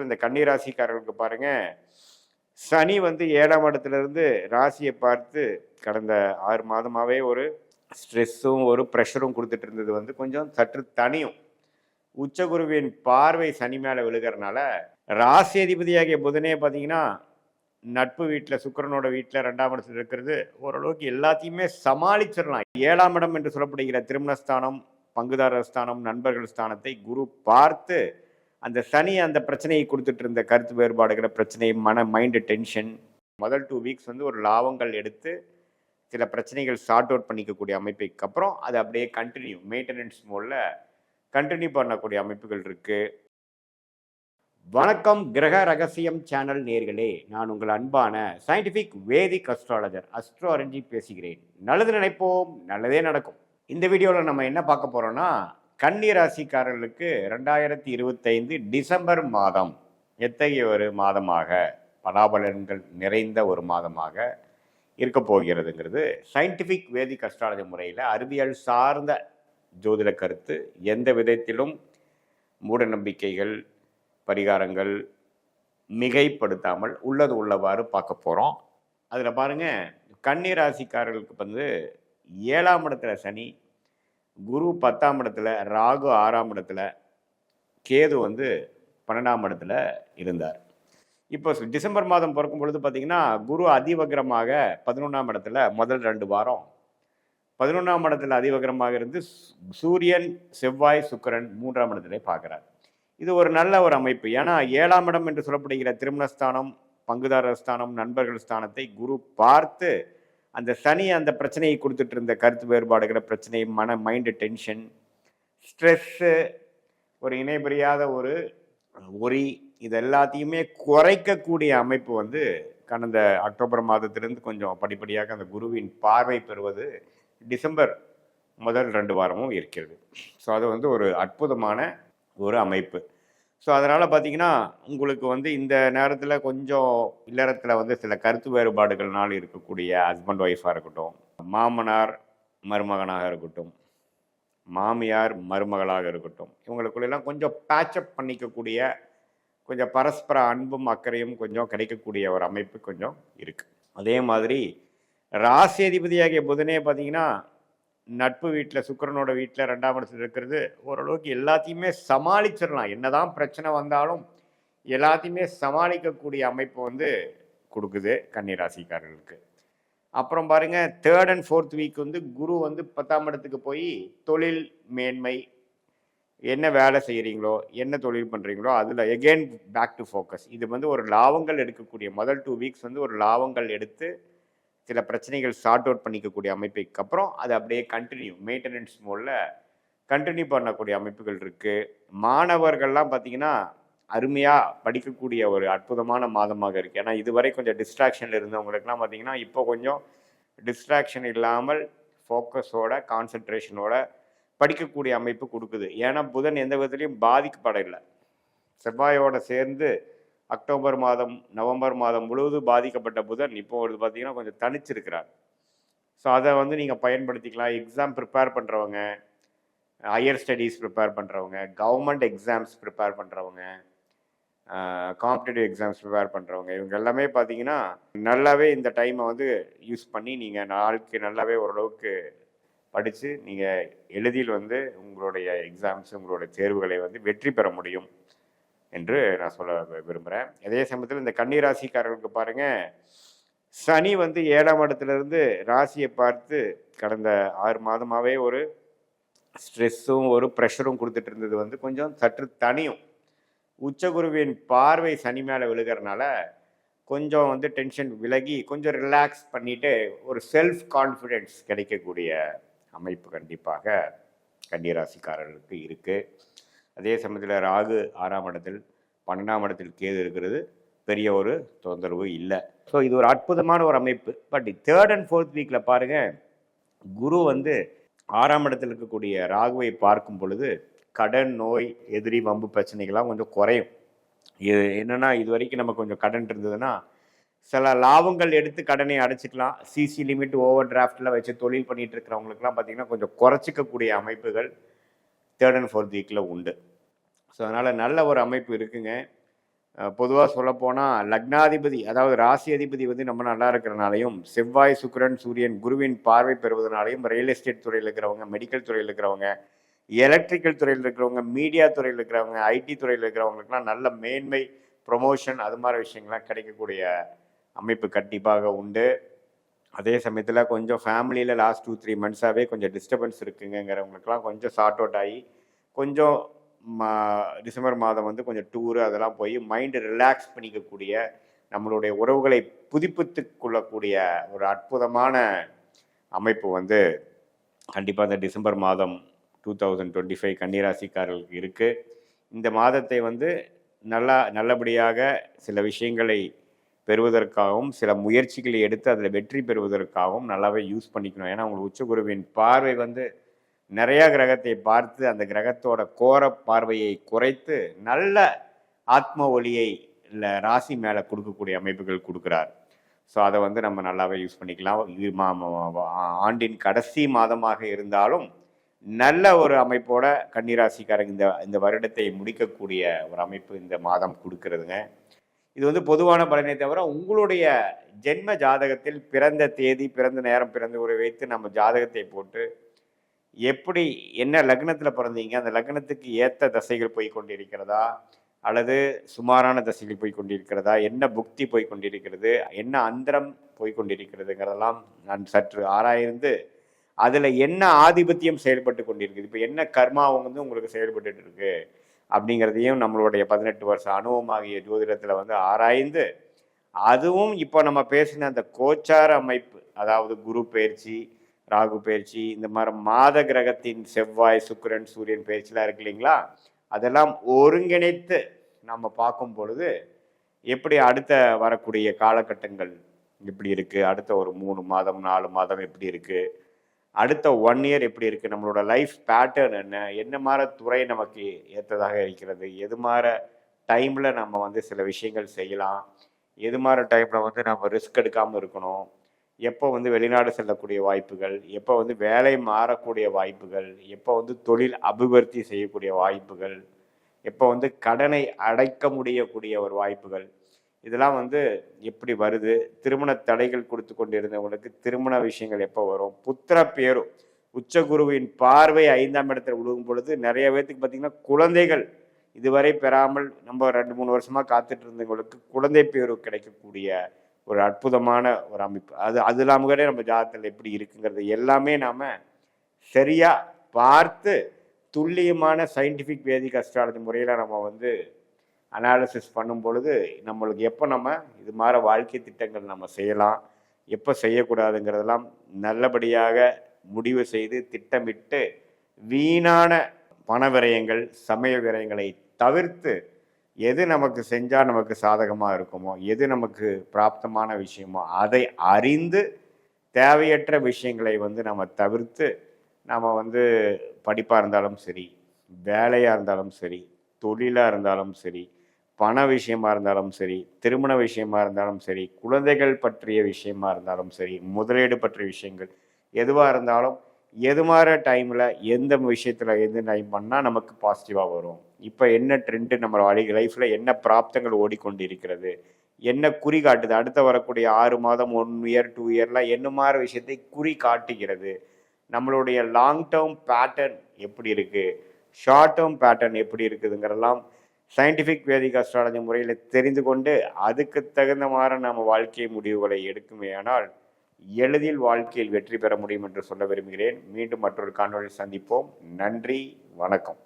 இந்த கன்னி ராசிக்காரர்களுக்கு பாருங்க, சனி வந்து 7ஆம் இடத்திலிருந்து ராசியை பார்த்து கடந்த 6 மாதமாவே ஒரு ஸ்ட்ரெஸ்ஸும், ஒரு ப்ரெஷரும் குடுத்துட்டு இருந்தது வந்து கொஞ்சம் சற்று தணியும். உச்சகுருவின் பார்வை சனி மேல விழுகிறனால, ராசி அதிபதியாகிய புதனே பார்த்தீங்கன்னா, நட்பு வீட்ல சுக்கிரனோட வீட்ல 2ஆம் இடத்துல இருக்கிறது ஓரளவுக்கு எல்லாத்தையுமே சமாளிச்சிடலாம். 7ஆம் இடம் என்று சொல்லப்படுகிற திருமணஸ்தானம், பங்குதாரர் ஸ்தானம், நண்பர்கள் ஸ்தானத்தை குரு பார்த்து அந்த சனி அந்த பிரச்சனையை கொடுத்துட்டு இருந்த கருத்து வேறுபாடுகிற பிரச்சனை, மைண்டு டென்ஷன் முதல் 2 வீக்ஸ் வந்து ஒரு லாபங்கள் எடுத்து சில பிரச்சனைகள் சார்ட் அவுட் பண்ணிக்கக்கூடிய அமைப்புக்கு அப்புறம் அது அப்படியே கண்டினியூ மெயின்டெனன்ஸ் மோடில் கண்டினியூ பண்ணக்கூடிய அமைப்புகள் இருக்கு. வணக்கம் கிரக ரகசியம் சேனல் நேர்களே, நான் உங்கள் அன்பான சயின்டிஃபிக் வேதிக் அஸ்ட்ராலஜர் அஸ்ட்ரோ அரஞ்சி பேசுகிறேன். நல்லது நினைப்போம், நல்லதே நடக்கும். இந்த வீடியோவில் நம்ம என்ன பார்க்க போறோம்னா, கன்னி ராசிக்காரர்களுக்கு 2025 டிசம்பர் மாதம் எத்தகைய ஒரு மாதமாக, பலாபலன்கள் நிறைந்த ஒரு மாதமாக இருக்க போகிறதுங்கிறது சயின்டிஃபிக் வேதிக் அஸ்ட்ராலஜி முறையில் அறிவியல் சார்ந்த ஜோதிட கருத்து. எந்த விதத்திலும் மூட நம்பிக்கைகள், பரிகாரங்கள் மிகைப்படுத்தாமல் உள்ளது உள்ளவாறு பார்க்க போகிறோம். அதில் பாருங்கள், கன்னி ராசிக்காரர்களுக்கு வந்து 7ஆம் இடத்துல சனி, குரு 10ஆம் இடத்துல, ராகு 6ஆம் இடத்துல, கேது வந்து 12ஆம் இடத்துல இருந்தார். இப்போ டிசம்பர் மாதம் பிறக்கும் பொழுது பார்த்தீங்கன்னா, குரு அதிவக்ரமாக 11ஆம் இடத்துல முதல் 2 வாரம் 11ஆம் இடத்துல அதிவக்ரமாக இருந்து சூரியன், செவ்வாய், சுக்கிரன் 3ஆம் இடத்துல பார்க்குறார். இது ஒரு நல்ல ஒரு அமைப்பு. ஏன்னா 7ஆம் இடம் என்று சொல்லப்படுகிற திருமணஸ்தானம், பங்குதாரர் ஸ்தானம், நண்பர்கள் ஸ்தானத்தை குரு பார்த்து அந்த சனி அந்த பிரச்சனையை கொடுத்துட்டு இருந்த கருத்து வேறுபாடுகிற பிரச்சனை, மைண்டு டென்ஷன், ஸ்ட்ரெஸ்ஸு, ஒரு இணைபிரியாத ஒரு ஒரி, இது எல்லாத்தையுமே குறைக்கக்கூடிய அமைப்பு வந்து கடந்த அக்டோபர் மாதத்திலிருந்து கொஞ்சம் படிப்படியாக அந்த குருவின் பார்வை பெறுவது டிசம்பர் முதல் 2 வாரமும் இருக்கிறது. ஸோ அது வந்து ஒரு அற்புதமான ஒரு அமைப்பு. ஸோ அதனால் பார்த்தீங்கன்னா, உங்களுக்கு வந்து இந்த நேரத்தில் கொஞ்சம் இல்லறத்தில் வந்து சில கருத்து வேறுபாடுகள்னால் இருக்கக்கூடிய ஹஸ்பண்ட் ஒய்ஃபாக இருக்கட்டும், மாமனார் மருமகனாக இருக்கட்டும், மாமியார் மருமகளாக இருக்கட்டும், இவங்களுக்குள்ளெல்லாம் கொஞ்சம் பேட்சப் பண்ணிக்கக்கூடிய, கொஞ்சம் பரஸ்பர அன்பும் அக்கறையும் கொஞ்சம் கிடைக்கக்கூடிய ஒரு அமைப்பு கொஞ்சம் இருக்குது. அதே மாதிரி ராசி அதிபதியாகிய புதனே பார்த்தீங்கன்னா, நட்பு வீட்டில் சுக்கிரனோட வீட்டில் 2ஆம் இடத்துல இருக்கிறது ஓரளவுக்கு எல்லாத்தையுமே சமாளிச்சிடலாம். என்னதான் பிரச்சனை வந்தாலும் எல்லாத்தையுமே சமாளிக்கக்கூடிய அமைப்பு வந்து கொடுக்குது கன்னி ராசிக்காரர்களுக்கு. அப்புறம் பாருங்க, 3rd and 4th வீக் வந்து குரு வந்து 10ஆம் இடத்துக்கு போய் தொழில் மேன்மை, என்ன வேலை செய்கிறீங்களோ, என்ன தொழில் பண்ணுறீங்களோ, அதில் எகெயின் பேக் டு ஃபோக்கஸ். இது வந்து ஒரு லாபங்கள் எடுக்கக்கூடிய முதல் 2 வீக்ஸ் வந்து ஒரு லாபங்கள் எடுத்து சில பிரச்சனைகள் சார்ட் அவுட் பண்ணிக்கக்கூடிய அமைப்புக்கு அப்புறம் அது அப்படியே கண்டினியூ மெயின்டெனன்ஸ் மோடில் கண்டினியூ பண்ணக்கூடிய அமைப்புகள் இருக்குது. மாணவர்கள்லாம் பார்த்திங்கன்னா அருமையாக படிக்கக்கூடிய ஒரு அற்புதமான மாதமாக இருக்குது. ஏன்னா இதுவரை கொஞ்சம் டிஸ்ட்ராக்ஷனில் இருந்தவங்களுக்குலாம் பார்த்திங்கன்னா இப்போ கொஞ்சம் டிஸ்ட்ராக்ஷன் இல்லாமல் ஃபோக்கஸோட, கான்சன்ட்ரேஷனோட படிக்கக்கூடிய அமைப்பு கொடுக்குது. ஏன்னா புதன் எந்த விதத்துலையும் பாதிக்கப்படவில்லை. செவ்வாயோட சேர்ந்து அக்டோபர் மாதம், நவம்பர் மாதம் முழுவதும் பாதிக்கப்பட்ட புதன் இப்போ வந்து பார்த்தீங்கன்னா கொஞ்சம் தனிச்சிருக்கிறார். ஸோ அதை வந்து நீங்கள் பயன்படுத்திக்கலாம். எக்ஸாம் ப்ரிப்பேர் பண்ணுறவங்க, ஹையர் ஸ்டடீஸ் ப்ரிப்பேர் பண்ணுறவங்க, கவர்மெண்ட் எக்ஸாம்ஸ் ப்ரிப்பேர் பண்ணுறவங்க, காம்படிட்டிவ் எக்ஸாம்ஸ் ப்ரிப்பேர் பண்ணுறவங்க, இவங்க எல்லாமே பார்த்தீங்கன்னா நல்லாவே இந்த டைமை வந்து யூஸ் பண்ணி நீங்கள் நாளுக்கு நல்லாவே ஓரளவுக்கு படித்து நீங்கள் எளிதில் வந்து உங்களுடைய எக்ஸாம்ஸ், உங்களுடைய தேர்வுகளை வந்து வெற்றி பெற முடியும் என்று நான் சொல்ல விரும்புகிறேன். அதே சமயத்தில் இந்த கன்னி ராசிக்காரர்களுக்கு பாருங்கள், சனி வந்து 7ஆம் இடத்துலேருந்து ராசியை பார்த்து கடந்த 6 மாதமாகவே ஒரு ஸ்ட்ரெஸ்ஸும் ஒரு ப்ரெஷரும் கொடுத்துட்டு இருந்தது வந்து கொஞ்சம் சற்று தணியும். உச்சகுருவின் பார்வை சனி மேலே விழுகிறனால கொஞ்சம் வந்து டென்ஷன் விலகி கொஞ்சம் ரிலாக்ஸ் பண்ணிவிட்டு ஒரு செல்ஃப் கான்ஃபிடென்ஸ் கிடைக்கக்கூடிய அமைப்பு கண்டிப்பாக கன்னி ராசிக்காரர்களுக்கு இருக்குது. அதே சமயத்தில் ராகு 6ஆம் இடத்தில், 12ஆம் இடத்தில் கேது இருக்கிறது பெரிய ஒரு தொந்தரவு இல்லை. ஸோ இது ஒரு அற்புதமான ஒரு அமைப்பு. பட் 3rd and 4th வீக்கில் பாருங்கள், குரு வந்து 6ஆம் இடத்தில் இருக்கக்கூடிய ராகுவை பார்க்கும் பொழுது கடன், நோய், எதிரி, வம்பு பிரச்சனைகள்லாம் கொஞ்சம் குறையும். இது என்னென்னா, இது வரைக்கும் நம்ம கொஞ்சம் கடன் இருந்ததுன்னா சில லாபங்கள் எடுத்து கடனை அடைச்சிக்கலாம். சிசி லிமிட், ஓவர் டிராஃப்டில் வச்சு தொழில் பண்ணிகிட்டு இருக்கிறவங்களுக்குலாம் பார்த்திங்கன்னா கொஞ்சம் குறைச்சிக்கக்கூடிய அமைப்புகள் 3rd and 4th வீக்கில் உண்டு. ஸோ அதனால் நல்ல ஒரு அமைப்பு இருக்குங்க. பொதுவாக சொல்லப்போனால் லக்னாதிபதி அதாவது ராசி அதிபதி வந்து நம்ம நல்லா இருக்கிறனாலையும் செவ்வாய் சுக்கிரன் சூரியன் குருவின் பார்வை பெறுவதனாலையும் ரியல் எஸ்டேட் துறையில் இருக்கிறவங்க, மெடிக்கல் துறையில் இருக்கிறவங்க, எலக்ட்ரிக்கல் துறையில் இருக்கிறவங்க, மீடியா துறையில் இருக்கிறவங்க, ஐடி துறையில் இருக்கிறவங்களுக்குலாம் நல்ல மேன்மை, ப்ரொமோஷன் அது மாதிரி விஷயங்கள்லாம் கிடைக்கக்கூடிய அமைப்பு கண்டிப்பாக உண்டு. அதே சமயத்தில் கொஞ்சம் ஃபேமிலியில் லாஸ்ட் 2-3 மந்த்ஸாகவே கொஞ்சம் டிஸ்டர்பன்ஸ் இருக்குங்கிறவங்களுக்குலாம் கொஞ்சம் சார்ட் அவுட் ஆகி கொஞ்சம் டிசம்பர் மாதம் வந்து கொஞ்சம் டூரு அதெல்லாம் போய் மைண்டு ரிலாக்ஸ் பண்ணிக்கக்கூடிய, நம்மளுடைய உறவுகளை புதுப்பித்து கொள்ளக்கூடிய ஒரு அற்புதமான அமைப்பு வந்து கண்டிப்பாக இந்த டிசம்பர் மாதம் 2025 கன்னிராசிக்காரர்களுக்கு இருக்குது. இந்த மாதத்தை வந்து நல்லபடியாக சில விஷயங்களை பெறுவதற்காகவும் சில முயற்சிகளை எடுத்து அதில் வெற்றி பெறுவதற்காகவும் நல்லாவே யூஸ் பண்ணிக்கணும். ஏன்னா உங்களுக்கு உச்சகுருவின் பார்வை வந்து நிறையா கிரகத்தை பார்த்து அந்த கிரகத்தோட கோர பார்வையை குறைத்து நல்ல ஆத்ம ஒளியை இல்லை ராசி மேலே கொடுக்கக்கூடிய அமைப்புகள் கொடுக்குறார். ஸோ அதை வந்து நம்ம நல்லாவே யூஸ் பண்ணிக்கலாம். ஆண்டின் கடைசி மாதமாக இருந்தாலும் நல்ல ஒரு அமைப்போட கன்னிராசிக்காரங்க இந்த வருடத்தை முடிக்கக்கூடிய ஒரு அமைப்பு இந்த மாதம் கொடுக்கறதுங்க. இது வந்து பொதுவான பலனை தவிர உங்களுடைய ஜென்ம ஜாதகத்தில் பிறந்த தேதி, பிறந்த நேரம், பிறந்த உரை வைத்து நம்ம ஜாதகத்தை போட்டு எப்படி என்ன லக்னத்தில் பிறந்தீங்க, அந்த லக்னத்துக்கு ஏற்ற தசைகள் போய் கொண்டிருக்கிறதா அல்லது சுமாரான தசைகள் போய் கொண்டிருக்கிறதா, என்ன புக்தி போய் கொண்டிருக்கிறது, என்ன அந்தரம் போய் கொண்டிருக்கிறதுங்கிறதெல்லாம் நான் சற்று ஆராய்ந்து அதில் என்ன ஆதிபத்தியம் செயல்பட்டு கொண்டிருக்குது, இப்போ என்ன கர்மா வந்து உங்களுக்கு செயல்பட்டு இருக்கு அப்படிங்கிறதையும் நம்மளுடைய 18 வருஷ அனுபவமாகிய ஜோதிடத்தில் வந்து ஆராய்ந்து, அதுவும் இப்போ நம்ம பேசின அந்த கோச்சார அமைப்பு, அதாவது குரு பயிற்சி, ராகு பயிற்சி, இந்த மாதிரி மாத கிரகத்தின் செவ்வாய் சுக்கிரன் சூரியன் பயிற்சிலாம் இருக்கு இல்லைங்களா, அதெல்லாம் ஒருங்கிணைத்து நம்ம பார்க்கும் பொழுது எப்படி அடுத்த வரக்கூடிய காலகட்டங்கள் எப்படி இருக்குது, அடுத்த ஒரு 3 மாதம் 4 மாதம் எப்படி இருக்குது, அடுத்த 1 இயர் எப்படி இருக்குது, நம்மளோட லைஃப் பேட்டர்ன் என்ன மாதிரி துறை நமக்கு ஏற்றதாக இருக்கிறது, எது மாதிரி டைமில் நம்ம வந்து சில விஷயங்கள் செய்யலாம், எது மாதிரி டைமில் வந்து நம்ம ரிஸ்க் எடுக்காமல் இருக்கணும், எப்போ வந்து வெளிநாடு செல்லக்கூடிய வாய்ப்புகள், எப்போ வந்து வேலை மாறக்கூடிய வாய்ப்புகள், எப்போ வந்து தொழில் அபிவிருத்தி செய்யக்கூடிய வாய்ப்புகள், எப்போ வந்து கடனை அடைக்க முடியக்கூடிய ஒரு வாய்ப்புகள், இதெல்லாம் வந்து எப்படி வருது, திருமண தடைகள் கொடுத்து கொண்டிருந்தவங்களுக்கு திருமண விஷயங்கள் எப்போ வரும், புத்திர பேரும் உச்சகுருவின் பார்வை 5ஆம் இடத்துல விழுகும் பொழுது நிறைய பேர்த்துக்கு பார்த்திங்கன்னா குழந்தைகள் இதுவரை பெறாமல் நம்ம 2-3 வருஷமாக காத்துட்டு இருந்தவங்களுக்கு குழந்தை பேரு கிடைக்கக்கூடிய ஒரு அற்புதமான ஒரு அமைப்பு. அது இல்லாமல் கூட நம்ம ஜாதகத்தில் எப்படி இருக்குங்கிறது எல்லாமே நாம் சரியாக பார்த்து துல்லியமான சயின்டிஃபிக் வேதிக் அஸ்ட்ராலஜி முறையில் நம்ம வந்து அனாலிசிஸ் பண்ணும் பொழுது நம்மளுக்கு எப்போ நம்ம இது மாதிரி வாழ்க்கை திட்டங்கள் நம்ம செய்யலாம், எப்போ செய்யக்கூடாதுங்கிறதெல்லாம் நல்லபடியாக முடிவு செய்து திட்டமிட்டு வீணான பண விரயங்கள், சமய விரயங்களை தவிர்த்து எது நமக்கு செஞ்சால் நமக்கு சாதகமாக இருக்குமோ, எது நமக்கு பிராப்தமான விஷயமோ அதை அறிந்து தேவையற்ற விஷயங்களை வந்து நம்ம தவிர்த்து நம்ம வந்து படிப்பாக இருந்தாலும் சரி, வேலையாக இருந்தாலும் சரி, தொழிலாக இருந்தாலும் சரி, பண விஷயமா இருந்தாலும் சரி, திருமண விஷயமா இருந்தாலும் சரி, குழந்தைகள் பற்றிய விஷயமா இருந்தாலும் சரி, முதலீடு பற்றிய விஷயங்கள் எதுவாக இருந்தாலும் எது மாதிரி டைமில் எந்த விஷயத்தில் எது டைம் பண்ணால் நமக்கு பாசிட்டிவாக வரும், இப்போ என்ன ட்ரெண்டு நம்ம லைஃப்பில் என்ன பிராப்தங்கள் ஓடிக்கொண்டு இருக்கிறது, என்ன குறி காட்டுது, அடுத்த வரக்கூடிய 6 மாதம் 1 இயர் 2 இயர்லாம் என்ன மாதிரி விஷயத்தை குறி காட்டுகிறது, நம்மளுடைய லாங் டேர்ம் பேட்டர்ன் எப்படி இருக்குது, ஷார்ட் டேர்ம் பேட்டர்ன் எப்படி இருக்குதுங்கிறதெல்லாம் சயின்டிஃபிக் வேதிக் அஸ்ட்ராலஜி முறையில் தெரிந்து கொண்டு அதுக்கு தகுந்த மாதிரி நம்ம வாழ்க்கை முடிவுகளை எடுக்குமே ஆனால் எளிதில் வாழ்க்கையில் வெற்றி பெற முடியும் என்று சொல்ல விரும்புகிறேன். மீண்டும் மற்றொரு காணொளியில் சந்திப்போம். நன்றி, வணக்கம்.